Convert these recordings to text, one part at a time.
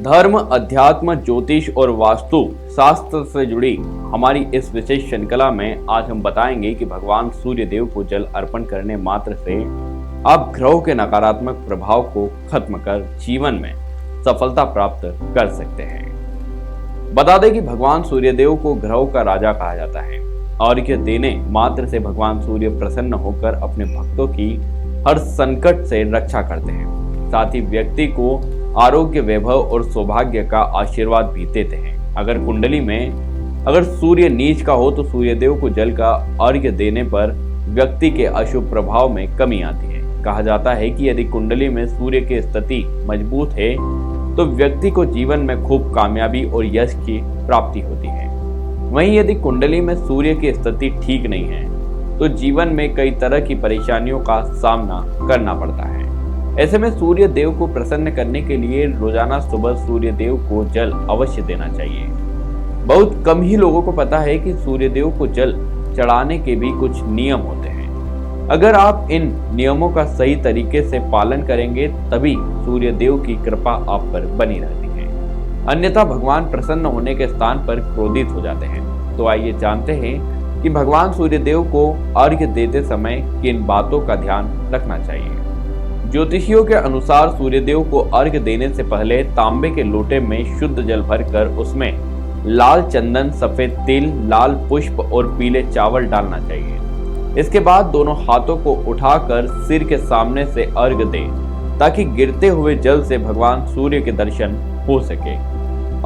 धर्म, अध्यात्म, ज्योतिष और वास्तु शास्त्र से जुड़ी हमारी इस विशेष श्रृंखला में आज हम बताएंगे कि भगवान सूर्य देव को जल अर्पण करने मात्र से आप ग्रहों के नकारात्मक प्रभाव को खत्म कर जीवन में सफलता प्राप्त कर सकते हैं। बता दें कि भगवान सूर्य देव को ग्रहों का राजा कहा जाता है और अर्घ्य देने मात्र से भगवान सूर्य प्रसन्न होकर अपने भक्तों की हर संकट से रक्षा करते हैं। साथ ही व्यक्ति को आरोग्य, वैभव और सौभाग्य का आशीर्वाद भी देते हैं। अगर कुंडली में अगर सूर्य नीच का हो तो सूर्य देव को जल का अर्घ्य देने पर व्यक्ति के अशुभ प्रभाव में कमी आती है। कहा जाता है कि यदि कुंडली में सूर्य की स्थिति मजबूत है तो व्यक्ति को जीवन में खूब कामयाबी और यश की प्राप्ति होती है। वहीं यदि कुंडली में सूर्य की स्थिति ठीक नहीं है तो जीवन में कई तरह की परेशानियों का सामना करना पड़ता है। ऐसे में सूर्य देव को प्रसन्न करने के लिए रोजाना सुबह सूर्य देव को जल अवश्य देना चाहिए। बहुत कम ही लोगों को पता है कि सूर्य देव को जल चढ़ाने के भी कुछ नियम होते हैं। अगर आप इन नियमों का सही तरीके से पालन करेंगे तभी सूर्य देव की कृपा आप पर बनी रहती है, अन्यथा भगवान प्रसन्न होने के स्थान पर क्रोधित हो जाते हैं। तो आइए जानते हैं कि भगवान सूर्य देव को अर्घ्य देते समय किन बातों का ध्यान रखना चाहिए। ज्योतिषियों के अनुसार सूर्यदेव को अर्घ्य देने से पहले तांबे के लोटे में शुद्ध जल भरकर उसमें लाल चंदन, सफेद तिल, लाल पुष्प और पीले चावल डालना चाहिए। इसके बाद दोनों हाथों को उठाकर सिर के सामने से अर्घ्य दें ताकि गिरते हुए जल से भगवान सूर्य के दर्शन हो सके।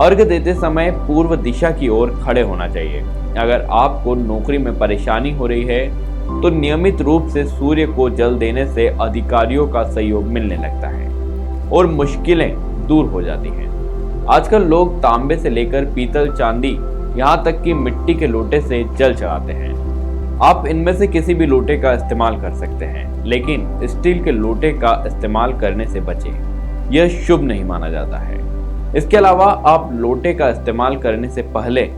अर्घ्य देते समय पूर्व दिशा की ओर खड़े होना चाहिए। अगर आपको नौकरी में परेशानी हो रही है तो नियमित रूप से सूर्य को जल देने से अधिकारियों का सहयोग मिलने लगता है और मुश्किलें दूर हो जाती हैं। आजकल लोग तांबे से लेकर पीतल, चांदी, यहाँ तक कि मिट्टी के लोटे से जल चढ़ाते हैं। आप इनमें से किसी भी लोटे का इस्तेमाल कर सकते हैं, लेकिन स्टील के लोटे का इस्तेमाल करने से बचें। यह शुभ नहीं माना जाता है। इसके अलावा आप लोटे का इस्तेमाल करने से पहले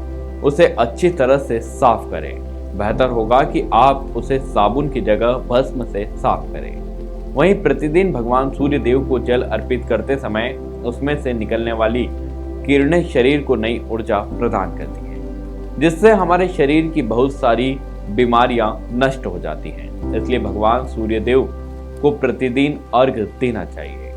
उसे अच्छी तरह से साफ करें। बेहतर होगा कि आप उसे साबुन की जगह भस्म से साफ करें। वहीं प्रतिदिन भगवान सूर्य देव को जल अर्पित करते समय उसमें से निकलने वाली किरणें शरीर को नई ऊर्जा प्रदान करती हैं, जिससे हमारे शरीर की बहुत सारी बीमारियां नष्ट हो जाती हैं। इसलिए भगवान सूर्य देव को प्रतिदिन अर्घ्य देना चाहिए।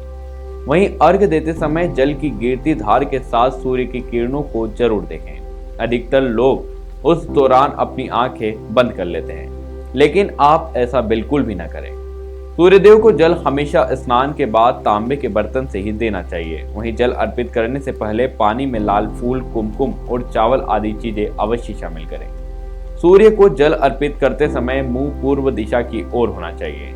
वहीं अर्घ्य देते समय जल की गिरती धार के साथ सूर्य की किरणों को जरूर देखें। अधिकतर लोग उस दौरान अपनी आंखें बंद कर लेते हैं, लेकिन आप ऐसा बिल्कुल भी ना करें। सूर्यदेव को जल हमेशा स्नान के बाद तांबे के बर्तन से ही देना चाहिए। वहीं जल अर्पित करने से पहले पानी में लाल फूल, कुमकुम और चावल आदि चीजें अवश्य शामिल करें। सूर्य को जल अर्पित करते समय मुंह पूर्व दिशा की ओर होना चाहिए।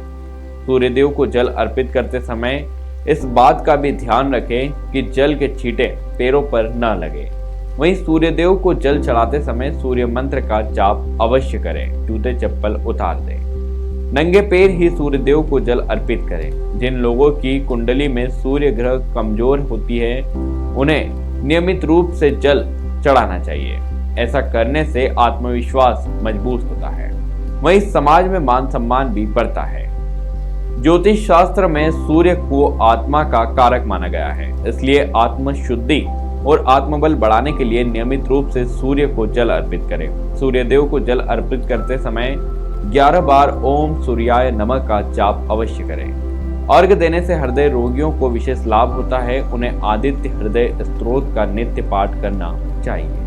सूर्यदेव को जल अर्पित करते समय इस बात का भी ध्यान रखें कि जल के छींटे पैरों पर न लगे। वहीं सूर्यदेव को जल चढ़ाते समय सूर्य मंत्र का जाप अवश्य करें। जूते चप्पल उतार दें। नंगे पैर ही सूर्यदेव को जल अर्पित करें। जिन लोगों की कुंडली में सूर्य ग्रह कमजोर होती है उन्हें नियमित रूप से जल चढ़ाना चाहिए। ऐसा करने से आत्मविश्वास मजबूत होता है। वहीं समाज में मान सम्मान भी बढ़ता है। ज्योतिष शास्त्र में सूर्य को आत्मा का कारक माना गया है, इसलिए आत्मशुद्धि और आत्मबल बढ़ाने के लिए नियमित रूप से सूर्य को जल अर्पित करें। सूर्यदेव को जल अर्पित करते समय 11 बार ओम सूर्याय नमः का जाप अवश्य करें। अर्घ्य देने से हृदय रोगियों को विशेष लाभ होता है। उन्हें आदित्य हृदय स्तोत्र का नित्य पाठ करना चाहिए।